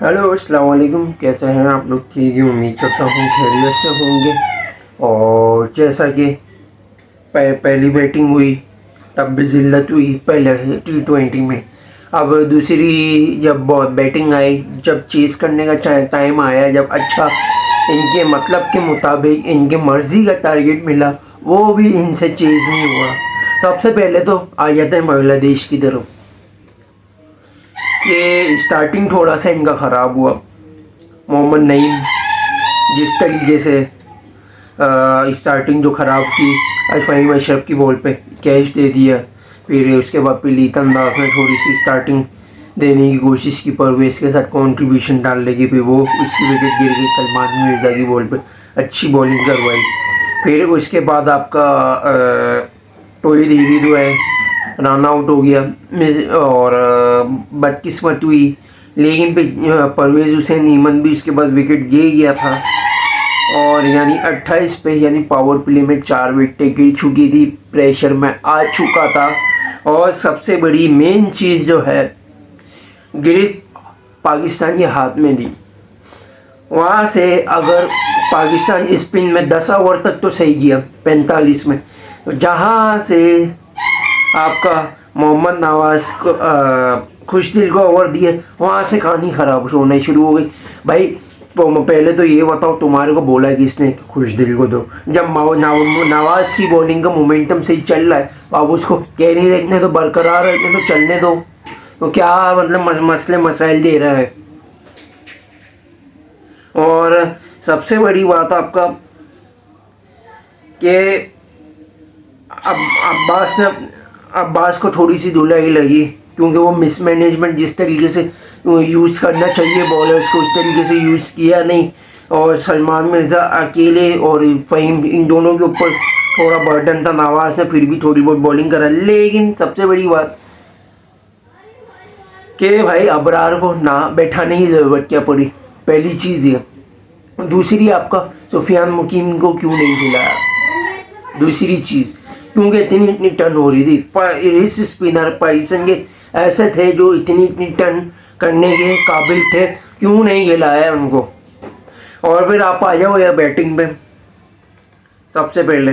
Hello अस्सलाम वालेकुम। कैसे हैं आप लोग? ठीक है, उम्मीद करता हूँ खैरियत से होंगे। और जैसा कि पहली बैटिंग हुई तब भी जिल्लत हुई पहले T20 में। अब दूसरी जब बैटिंग आई, जब चेज़ करने का टाइम आया, जब अच्छा इनके मतलब के मुताबिक इनके मर्ज़ी का टारगेट मिला, वो भी इनसे चेज़ नहीं हुआ। सबसे पहले तो आ जाते हैं बांग्लादेश की तरफ। ये स्टार्टिंग थोड़ा सा इनका ख़राब हुआ। मोहम्मद नईम जिस तरीके से स्टार्टिंग जो ख़राब की, फहीम अशरफ की बॉल पे कैच दे दिया। फिर उसके बाद लिटन दास ने थोड़ी सी स्टार्टिंग देने की कोशिश की, परवेज़ के साथ कंट्रीब्यूशन डालने की, फिर वो उसकी विकेट गिर गई। सलमान मिर्ज़ा की बॉल पे अच्छी बॉलिंग करवाई। फिर उसके बाद आपका टोई धीरी जो है रन आउट हो गया और बदकिस्मत हुई। लेकिन परवेज़ हुसैन ईमन भी उसके बाद विकेट गिर गया था और यानी 28 पे यानी पावर प्ले में 4 विकेटें गिर चुकी थी। प्रेशर में आ चुका था और सबसे बड़ी मेन चीज़ जो है गिरिप पाकिस्तान के हाथ में थी। वहाँ से अगर पाकिस्तान स्पिन में 10 ओवर तक तो सही गया 45 में, तो जहाँ से आपका मोहम्मद नवाज को खुशदिल को ओवर दिए, वहाँ से कहानी ख़राब होना शुरू हो गई। भाई पहले तो ये बताओ, तुम्हारे को बोला किसने खुशदिल को दो? जब नवाज की बॉलिंग का मोमेंटम सही चल रहा है, अब उसको कैरी रखने तो, बरकरार रखने तो, चलने दो। तो क्या मतलब मसले मसाइल दे रहा है। और सबसे बड़ी बात आपका कि अब अब्बास को थोड़ी सी धुलाई लगी, क्योंकि वो मिसमैनेजमेंट जिस तरीके से यूज़ करना चाहिए बॉलर्स को उस तरीके से यूज़ किया नहीं। और सलमान मिर्ज़ा अकेले और फ़हीम, इन दोनों के ऊपर थोड़ा बर्डन था। नवाज ने फिर भी थोड़ी बहुत बॉलिंग करा, लेकिन सबसे बड़ी बात कि भाई अबरार को ना बैठाने की ज़रूरत क्या पड़ी, पहली चीज़ ये। दूसरी आपका सुफियान मुकीम को क्यों नहीं खिलाया? दूसरी चीज़, क्योंकि इतनी टर्न हो रही थी। रिस स्पिनर पाकिस्तान के ऐसे थे जो इतनी टर्न करने के काबिल थे, क्यों नहीं खिलाया उनको? और फिर आप आ जाओ या बैटिंग पे। सबसे पहले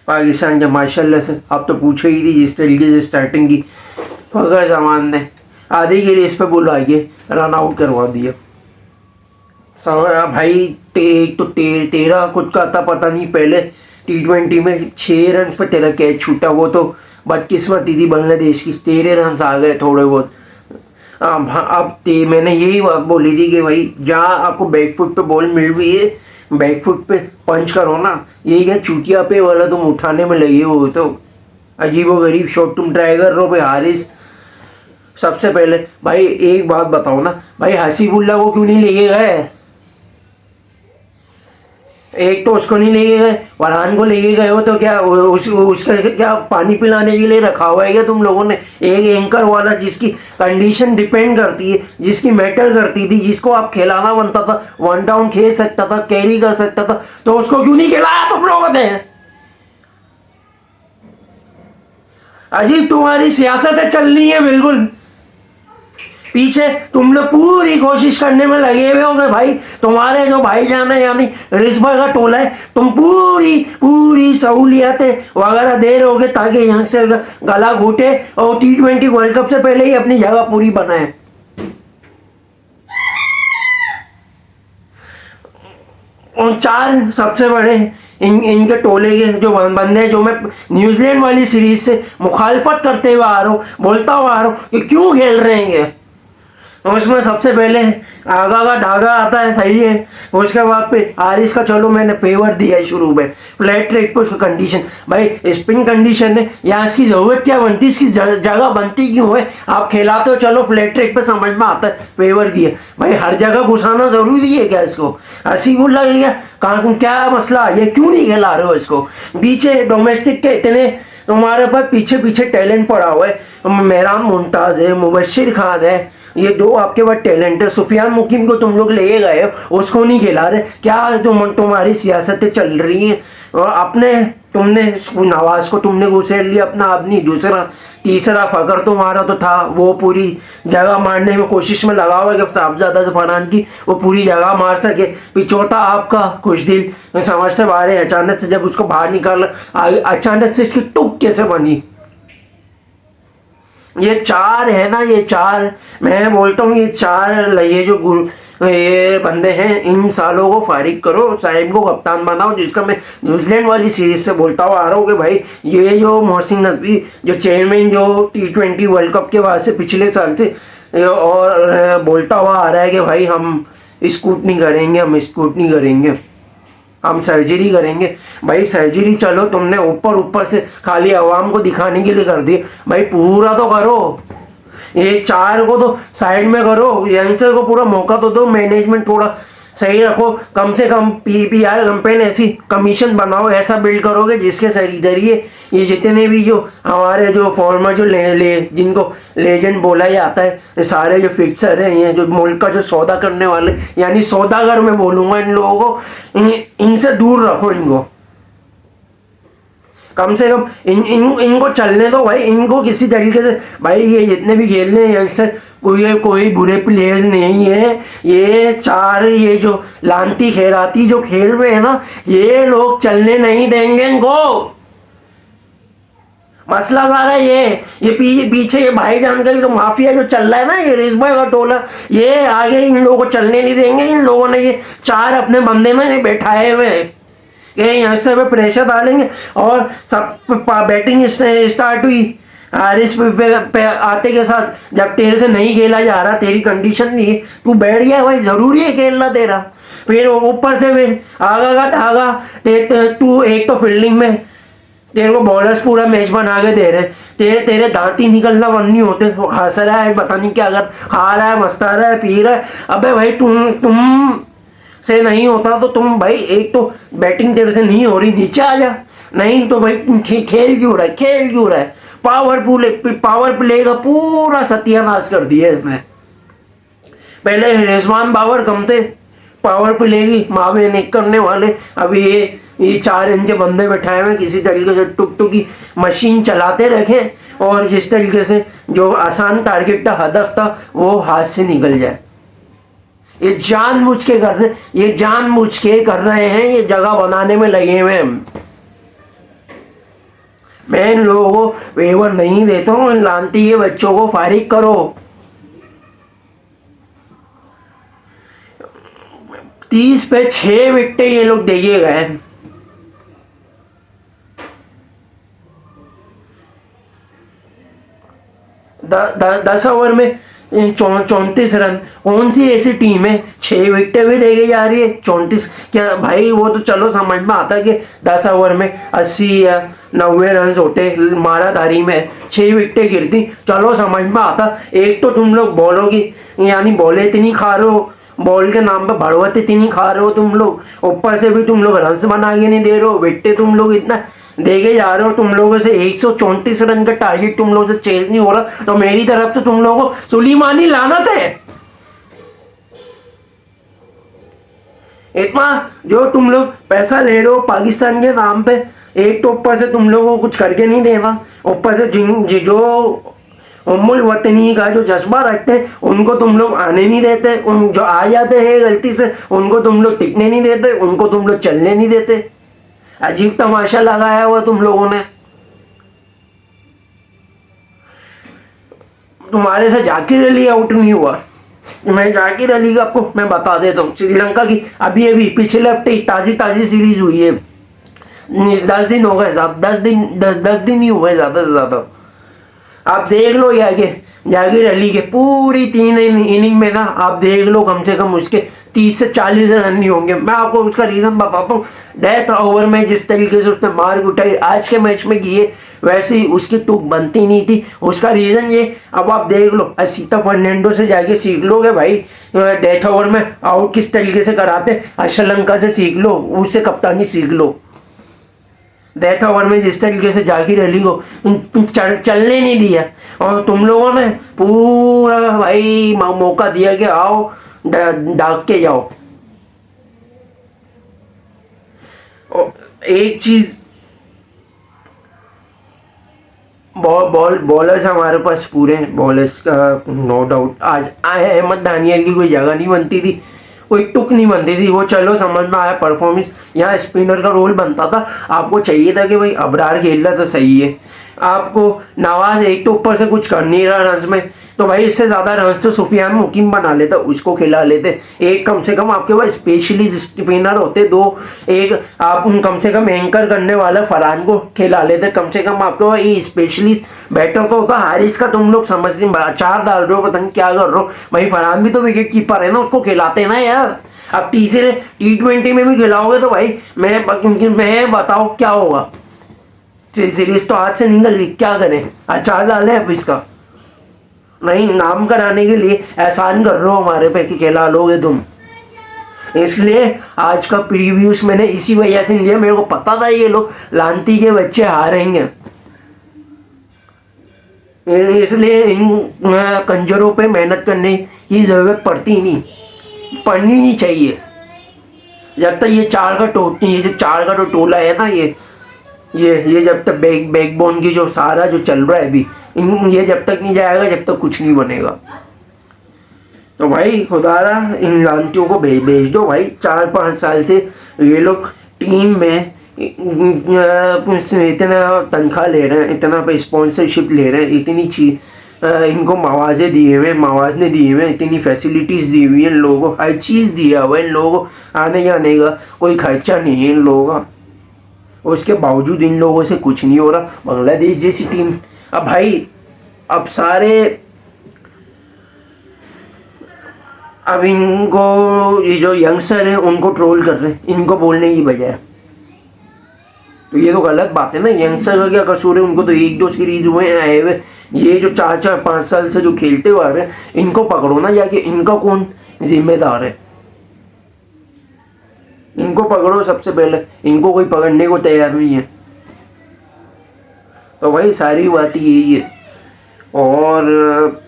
पाकिस्तान जब माशाल्लाह से, आप तो पूछो ही थी जिस तरीके से स्टार्टिंग की, फखर जमान ने आधे के लिए इस पर बुलाइए रन आउट करवा दिया। भाई एक तो तेरा कुछ का था पता नहीं। पहले T20 में 6 रन पर तेरा कैच छूटा, वो तो बदकिस्मती थी बांग्लादेश की। 13 रन आ गए थोड़े बहुत। अब मैंने यही बात बोली थी कि भाई जहाँ आपको बैकफुट पे बॉल मिल रही है, बैकफुट पे पंच करो ना। ये क्या चूतिया पे वाला तुम उठाने में लगे हो? तो अजीबो गरीब शॉट तुम ट्राई कर रहे हो भाई हारिस। सबसे पहले भाई एक बात बताओ ना, भाई हसीबुल्ला को क्यों नहीं लेके गए? एक तो उसको नहीं लेके गए, फरहान को लेके गए हो तो क्या उसका क्या पानी पिलाने के लिए रखा हुआ है क्या तुम लोगों ने? एक एंकर वाला जिसकी कंडीशन डिपेंड करती है, जिसकी मैटर करती थी, जिसको आप खिलाना बनता था, 1 डाउन खेल सकता था, कैरी कर सकता था, तो उसको क्यों नहीं खिलाया तुम लोगों ने? अजीब तुम्हारी सियासतें चल रही है बिल्कुल। पीछे तुम लोग पूरी कोशिश करने में लगे हुए हो कि भाई तुम्हारे जो भाईजान है यानी रिस्बा का टोला है, तुम पूरी सहूलियतें वगैरह दे रहे होगे ताकि यहाँ से गला घूटे और T20 वर्ल्ड कप से पहले ही अपनी जगह पूरी बनाए। और 4 सबसे बड़े इनके टोले के जो बंदे, जो मैं न्यूजीलैंड वाली सीरीज से मुखालफत करते हुए आ रहा हूँ, बोलता हुआ आ रहा हूँ कि क्यों खेल रहे हैं ये। उसमें सबसे पहले आगा का धागा आता है, सही है। उसके बाद पे हारिस का चलो मैंने फेवर दिया है शुरू में, फ्लैट ट्रैक पे उसका कंडीशन, भाई स्पिन कंडीशन है, यहाँ इसकी ज़रूरत क्या बनती, इसकी जगह बनती क्यों है? आप खिलाते हो चलो फ्लैट ट्रैक पे, समझ में आता है, फेवर दिया। भाई हर जगह घुसाना ज़रूरी है क्या इसको? हसीबुल लगेगा कहाँ, क्या मसला ये क्यों नहीं खिला रहे हो इसको? पीछे डोमेस्टिक के इतने तुम्हारे पास पीछे टैलेंट पड़ा हुआ है। मेहरान मुमताज़ है, मुबशिर खान है, ये 2 आपके पास टैलेंट है। सुफियान मुकीम को तुम लोग ले गए हो, उसको नहीं खिला रहे। क्या तुम्हारी सियासतें चल रही हैं? और अपने तुमने नवाज को तुमने घुसेड़ लिया अपना आदमी, दूसरा तीसरा फकर तुम्हारा तो था, वो पूरी जगह मारने में कोशिश में लगा हुआ कि साहबजादा फरहान की वो पूरी जगह मार सके। फिर चौथा आपका कुछ दिल समझ से बाहर है, अचानक से जब उसको बाहर निकाला, अचानक से इसकी टुक कैसे बनी। ये चार है ना, ये चार मैं बोलता हूँ, ये चार ये जो गुरु ये बंदे हैं, इन सालों को फारिग करो, साहिब को कप्तान बनाओ। जिसका मैं न्यूजीलैंड वाली सीरीज से बोलता हुआ आ रहा हूँ कि भाई ये जो मोहसिन नकवी जो चेयरमैन जो T20 वर्ल्ड कप के बाद से पिछले साल से और बोलता हुआ आ रहा है कि भाई हम स्कूटनी करेंगे, हम स्कूटनी करेंगे, हम सर्जरी करेंगे। भाई सर्जरी चलो तुमने ऊपर ऊपर से खाली आवाम को दिखाने के लिए कर दी, भाई पूरा तो करो। ये चार को तो साइड में करो, यंगस्टर को पूरा मौका तो दो, मैनेजमेंट थोड़ा सही रखो, कम से कम PPR कंपेन ऐसी कमीशन बनाओ, ऐसा बिल्ड करोगे जिसके जरिए ये जितने भी जो हमारे जो फॉर्मर जो जिनको लेजेंड बोला जाता है, ये सारे जो फिक्सर हैं, ये जो मुल्क का जो सौदा करने वाले यानी सौदागर मैं बोलूँगा इन लोगों को, इनसे दूर रखो इनको। कम से कम इनको चलने दो भाई, इनको किसी तरीके से भाई ये जितने भी खेलने हैं से कोई बुरे प्लेयर्स नहीं है। ये चार ये जो लांती खैराती जो खेल रहे हैं ना, ये लोग चलने नहीं देंगे इनको। मसला सारा ये पीछे ये भाईजान का जो माफिया जो चल रहा है ना, ये रिजवाई का टोला, ये आगे इन लोगों को चलने नहीं देंगे। इन लोगों ने ये चार अपने बंदे में ये बैठाए हुए हैं कि यहाँ से प्रेशर डालेंगे। और सब बैटिंग स्टार्ट हुई हारिस पे आते के साथ, जब तेरे से नहीं खेला जा रहा, तेरी कंडीशन नहीं है, तू बैठ गया भाई, जरूरी है खेलना तेरा। फिर ऊपर से फिर आगा का धागा, तू एक तो फील्डिंग में तेरे को बॉलर्स पूरा मैच बना के दे रहे, तेरे दांत ही निकलना बंद नहीं होते, हंस रहा है पता नहीं क्या, अगर खा रहा है, मस्ता रहा है, पी रहा है। अबे भाई तुम से नहीं होता तो तुम भाई, एक तो बैटिंग तेरे से नहीं हो रही, नीचे आ जा, नहीं तो भाई खेल क्यों रहा है, खेल क्यों रहा है। पावर प्ले का पूरा सत्यानाश कर दिया इसने। पहले रिजवान बाबर कम थे पावर प्ले की मावे नहीं करने वाले, अभी ये चार इनके बंदे बैठाए हुए किसी तरीके से टुक की मशीन चलाते रखे, और जिस तरीके से जो आसान टारगेट था, हदफ था, वो हाथ से निकल जाए। ये जानबूझ के कर रहे हैं, ये जगह बनाने में लगे हुए हैं। मैं इन लोगों को वेवर नहीं देता हूँ, इन लानती के बच्चों को फारिग करो। 30 पे 6 विकेट ये लोग देके गए। दस ओवर में 34 रन, कौन सी ऐसी टीम है 6 विकेट भी देके जा रही है 34? क्या भाई, वो तो चलो समझ में आता है कि 10 ओवर में 80 या 90 रन होते, माराधारी में 6 विकेट गिरती, चलो समझ में आता। एक तो तुम लोग बॉलों की यानी बॉलें इतनी खा रहे हो, बॉल के नाम पे बढ़वत इतनी खा रहे हो तुम लोग, ऊपर से भी तुम लोग रन बना के नहीं दे रहे हो, विकेट तुम लोग इतना देके जा रहे हो। तुम लोगों से 134 रन का टारगेट तुम लोगों से चेज नहीं हो रहा, तो मेरी तरफ से तुम लोगों को सुलीमानी लानत है। इतना जो तुम लोग पैसा ले रहे हो पाकिस्तान के नाम पे, एक तो ऊपर से तुम लोगों को कुछ करके नहीं देना, ऊपर से जो उम्मुल वतनी का जो जज्बा रखते हैं उनको तुम लोग आने नहीं देते, उन जो आ जाते हैं गलती से उनको तुम लोग टिकने नहीं देते, उनको तुम लोग चलने नहीं देते। अजीब तमाशा लगाया हुआ तुम लोगों ने। तुम्हारे से जाकिर अली आउट नहीं हुआ। मैं जाकिर अली का आपको मैं बता देता हूँ, श्रीलंका की अभी पिछले हफ्ते ताजी सीरीज हुई है, 10 दिन हो गए, 10 दिन ही हुए ज़्यादा से ज़्यादा। आप देख लो जाकिर अली के पूरी 3 इनिंग में ना, आप देख लो कम से कम उसके 30 से 40 रन नहीं होंगे। मैं आपको उसका रीज़न बताता हूँ। डेथ ओवर में जिस तरीके से उसने मार उठाई आज के मैच में की है, वैसे ही उसकी टूक बनती नहीं थी। उसका रीज़न ये, अब आप देख लो, असीता फर्नांडो से जाके सीख लोगे भाई, डेथ ओवर में आउट किस तरीके से कराते, श्रीलंका से सीख लो, उससे कप्तानी सीख लो। डेथ ओवर में जिस तरीके से जाकिर अली को चलने नहीं दिया, और तुम लोगों ने पूरा भाई मौका दिया कि आओ डाक के जाओ। और एक चीज बॉलर्स हमारे पास पूरे हैं, बॉलर्स का नो डाउट। आज आए अहमद दानियल की कोई जगह नहीं बनती थी, कोई टुक नहीं बनती थी, वो चलो समझ में आया परफॉर्मेंस। यहाँ स्पिनर का रोल बनता था, आपको चाहिए था कि भाई अबरार खेल रहा तो सही है, आपको नवाज एक तो ऊपर से कुछ कर नहीं रहा रन्स में, तो भाई इससे ज़्यादा रन्स तो सुफियान मुकीम बना लेता, उसको खिला लेते। एक कम से कम आपके पास स्पेशलिस्ट स्पिनर होते दो, एक आप कम से कम एंकर करने वाला फरहान को खिला लेते, कम से कम आपके पास ये स्पेशलिस्ट बैटर तो होता। हारिस का तुम लोग समझ नहीं, चार डाल रहे हो, पता नहीं क्या कर रहे हो भाई। फरहान भी तो विकेट कीपर है ना, उसको खिलाते ना यार। अब तीसरे T20 में भी खिलाओगे तो भाई मैं बताओ क्या होगा। सीरीज तो हाथ से निकल गई, क्या करें, चार डाले अब इसका नहीं, नाम कराने के लिए एहसान कर रहे हो हमारे पे कि खिला लोगे तुम। इसलिए आज का प्रीव्यूज मैंने इसी वजह से लिया, मेरे को पता था ये लोग लांती के बच्चे हारेंगे, इसलिए इन कंजरों पे मेहनत करने की जरूरत पड़नी नहीं चाहिए। जब तक ये जो चार का टोला है ना, ये जब तक बैकबोन की जो सारा जो चल रहा है अभी, ये जब तक नहीं जाएगा जब तक कुछ नहीं बनेगा। तो भाई खुदारा इन लांतियों को भेज दो भाई। 4-5 साल से ये लोग टीम में इतना तनख्वाह ले रहे हैं, इतना स्पॉन्सरशिप ले रहे हैं, इतनी इनको मवाजे दिए हुए, इतनी फैसिलिटीज़ दी हुई है इन लोगों को, हर चीज़ दिया हुआ है इन लोगों को, आने जाने का कोई खर्चा नहीं है इन लोगों का, उसके बावजूद इन लोगों से कुछ नहीं हो रहा। बांग्लादेश जैसी टीम, अब भाई अब इनको ये जो यंगस्टर है उनको ट्रोल कर रहे हैं इनको बोलने की बजाय, तो ये तो गलत बात है ना। यंगस्टर का क्या कसूर है, उनको तो 1-2 सीरीज हुए आए हुए, ये जो 4-5 साल से जो खेलते हुए आ रहे हैं इनको पकड़ो ना जाके, इनका कौन जिम्मेदार है, इनको पकड़ो सबसे पहले, इनको कोई पकड़ने को तैयार नहीं है। तो भाई सारी बात यही है, और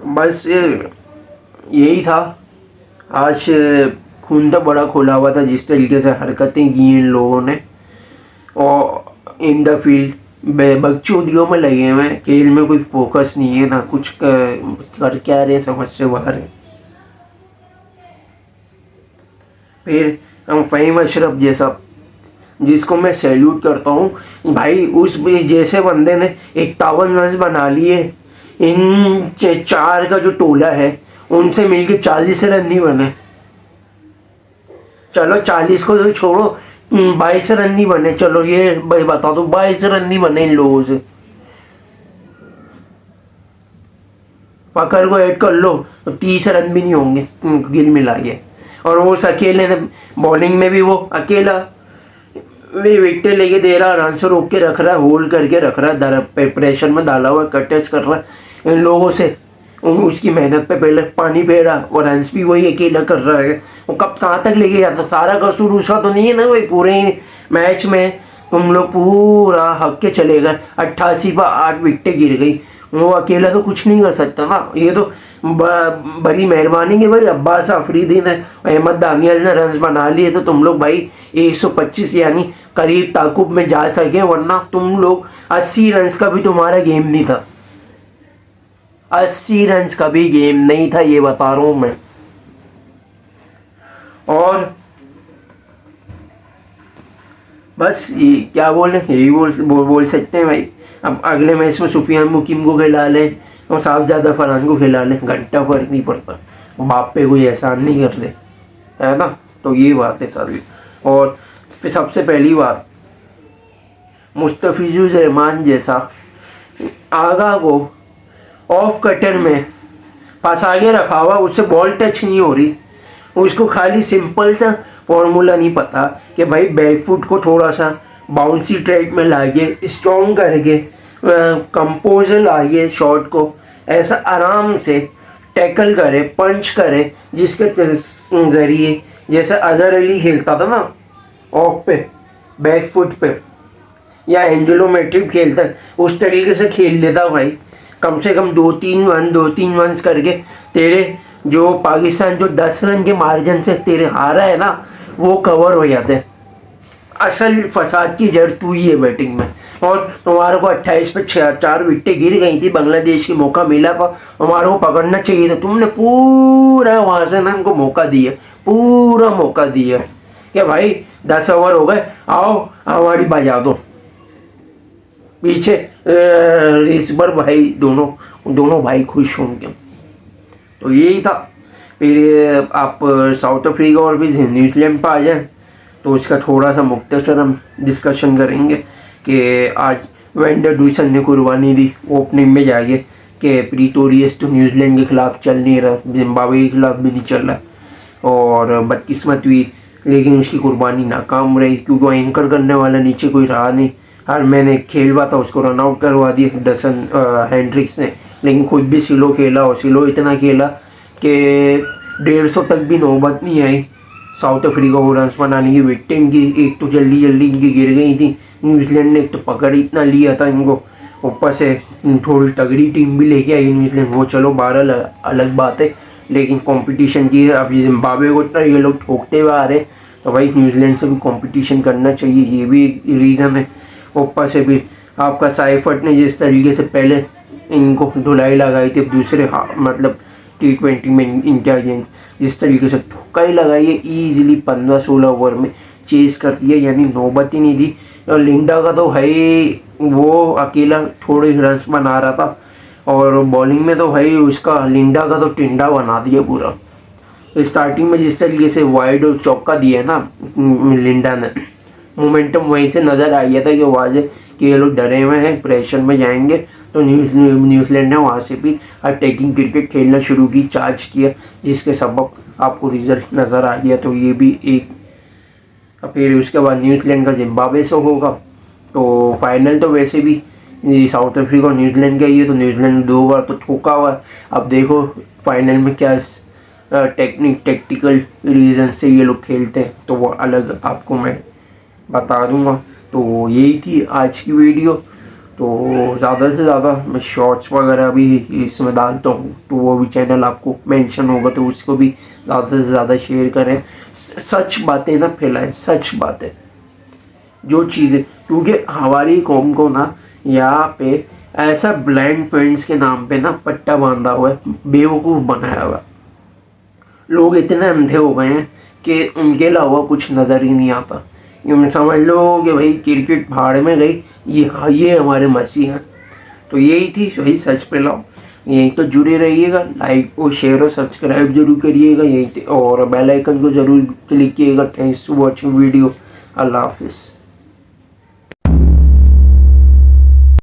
बस यही था आज। खून तो बड़ा खोला हुआ था जिस तरीके से हरकतें की इन लोगों ने, और इन द फील्ड बकचोदियों में लगे हुए हैं, खेल में कोई फोकस नहीं है ना, कुछ कर क्या रहे समझ से बाहर है। फिर हम फ़हीम अशरफ जैसा, जिसको मैं सैल्यूट करता हूँ भाई, उस जैसे बंदे ने 51 रन बना लिए। इन 4 का जो टोला है उनसे मिलके 40 रन नहीं बने, चलो 40 को तो छोड़ो, 22 रन नहीं बने, चलो ये भाई बता दो 22 रन नहीं बने इन लोगों से, पकड़ को ऐड कर लो तो 30 रन भी नहीं होंगे गिल मिला के। और वो अकेले ने बॉलिंग में भी वो अकेला विकेट लेके दे रहा, रन से रोक के रख रहा है, होल्ड करके रख रहा है, प्रेशर में डाला हुआ कटच कर रहा है इन लोगों से, उसकी मेहनत पे पहले पानी फेर रहा, और रन्स भी वही अकेला कर रहा है। वो कब कहाँ तक लेके जाता, सारा कसूर उसका तो नहीं है ना भाई। पूरे ही मैच में तुम लोग पूरा हक के चले गए, 88 पर 8 विकेटें गिर गई, वो अकेला तो कुछ नहीं कर सकता ना। ये तो बड़ी मेहरबानी है भाई अब्बास अफरीदी ने, अहमद दानियल ने रन्स बना लिए, तो तुम लोग भाई 125 यानी करीब ताकुब में जा सके, वरना तुम लोग 80 रन का भी तुम्हारा गेम नहीं था, 80 रन का भी गेम नहीं था, ये बता रहा हूं मैं। और बस ये क्या बोले, यही बोल सकते हैं भाई। अब अगले मैच में सुफियान मुकीम को खिला लें और साहब ज़्यादा फरहान को खिला लें, घंटा फर्क नहीं पड़ता, बाप पे कोई एहसान नहीं कर ले, है ना। तो ये बात है सारी। और फिर सबसे पहली बात, मुस्तफिजुर रहमान जैसा आगा को ऑफ कटर में फंसा के रखा हुआ, उससे बॉल टच नहीं हो रही, उसको खाली सिंपल सा फॉर्मूला नहीं पता कि भाई बैकफुट को थोड़ा सा बाउंसी ट्रैक में लाइए, स्ट्रॉन्ग करके कंपोजर लाइए, शॉट को ऐसा आराम से टैकल करे, पंच करे, जिसके ज़रिए जैसे अजहर अली खेलता था ना ऑफ पे बैकफुट पे, या एंजेलो मैट्रिक खेलता है, उस तरीके से खेल लेता भाई। कम से कम 2-3 रन करके तेरे जो पाकिस्तान जो 10 रन के मार्जिन से तेरे हारा है ना, वो कवर हो जाते हैं। असल फसाद की जड़ तू ही है बैटिंग में। और तुम्हारे को 28 पे 4 विकेटें गिर गई थी, बांग्लादेश की मौका मिला था, हमारे को पकड़ना चाहिए था। तुमने पूरा वहाँ से ना उनको मौका दिया, पूरा मौका दिया कि भाई 10 ओवर हो गए, आओ हमारी बजा दो पीछे। इस बार भाई दोनों भाई खुश होंगे। तो यही था। फिर आप साउथ अफ्रीका और भी न्यूजीलैंड पर आ जाए तो उसका थोड़ा सा मुख्तसर हम डिस्कशन करेंगे कि आज वेंडर डूसन ने कुर्बानी दी ओपनिंग में जाके कि प्रीटोरियस तो न्यूजीलैंड के खिलाफ चल नहीं रहा, जिम्बाब्वे के खिलाफ भी नहीं चल रहा और बदकिस्मत हुई, लेकिन उसकी कुर्बानी नाकाम रही क्योंकि वो एंकर करने वाला नीचे कोई रहा नहीं। हर मैंने खेल हुआ था उसको रन आउट करवा दिया डसन हेंड्रिक्स ने, लेकिन खुद भी सिलो खेला और सिलो इतना खेला कि 150 तक भी नौबत नहीं आई साउथ अफ्रीका को रन बनाने की। विकेटें इनकी एक तो जल्दी इनकी गिर गई थी, न्यूजीलैंड ने एक तो पकड़ इतना लिया था इनको, ऊपर से थोड़ी तगड़ी टीम भी लेके आई न्यूजीलैंड। वो चलो 12 अलग बात है, लेकिन कंपटीशन की है। अब जिम्बाब्वे को इतना ये लोग ठोकते हुए आ रहे हैं तो भाई न्यूजीलैंड से भी कंपटीशन करना चाहिए, ये भी एक रीज़न है। ऊपर से भी आपका साइफर्ट ने जिस तरीके से पहले इनको धुलाई लगाई थी दूसरे मतलब T20 में इनके अगेंस्ट जिस तरीके से ठोका ही लगाई है, ईजिली 15-16 ओवर में चेज कर दिया, यानी नौबत ही नहीं दी। और लिंडा का तो भाई वो अकेला थोड़े रन बना रहा था और बॉलिंग में तो भाई उसका लिंडा का तो टिंडा बना दिया पूरा। स्टार्टिंग में जिस तरीके से वाइड और चौका दिया ना लिंडा ने, मोमेंटम वहीं से नज़र आ गया था कि वाजे कि ये लोग डरे हुए हैं, प्रेशर में जाएंगे। तो न्यूजीलैंड ने वहाँ से भी अटैकिंग क्रिकेट खेलना शुरू की, चार्ज किया, जिसके सबब आपको रिजल्ट नज़र आ गया। तो ये भी एक। फिर उसके बाद न्यूजीलैंड का जिम्बाब्वे से होगा तो फाइनल तो वैसे भी साउथ अफ्रीका और न्यूजीलैंड का ही है, तो न्यूजीलैंड 2 बार तो ठोका हुआ है। अब देखो फाइनल में क्या टेक्टिकल रीज़न से ये लोग खेलते हैं तो वो अलग आपको मैं बता दूंगा। तो यही थी आज की वीडियो। तो ज़्यादा से ज़्यादा मैं शॉर्ट्स वगैरह भी इसमें डालता हूँ, तो वो भी चैनल आपको मेंशन होगा तो उसको भी ज़्यादा से ज़्यादा शेयर करें। सच बातें ना फैलाएं, सच बातें जो चीज़ें, क्योंकि हमारी कौम को ना यहाँ पे ऐसा ब्लाइंड पॉइंट्स के नाम पे ना पट्टा बांधा हुआ है, बेवकूफ़ बनाया हुआ। लोग इतने अंधे हो गए हैं कि उनके अलावा कुछ नज़र ही नहीं आता। समझ लो कि भाई क्रिकेट भाड़ में गई, ये हमारे मसीह हैं। तो यही थी, वही सच पे लाओ। यहीं तो जुड़े रहिएगा, लाइक और शेयर और सब्सक्राइब जरूर करिएगा यहीं और बेल आइकन को जरूर क्लिक कीजिएगा। Thanks for watching video. अल्लाह हाफिज़।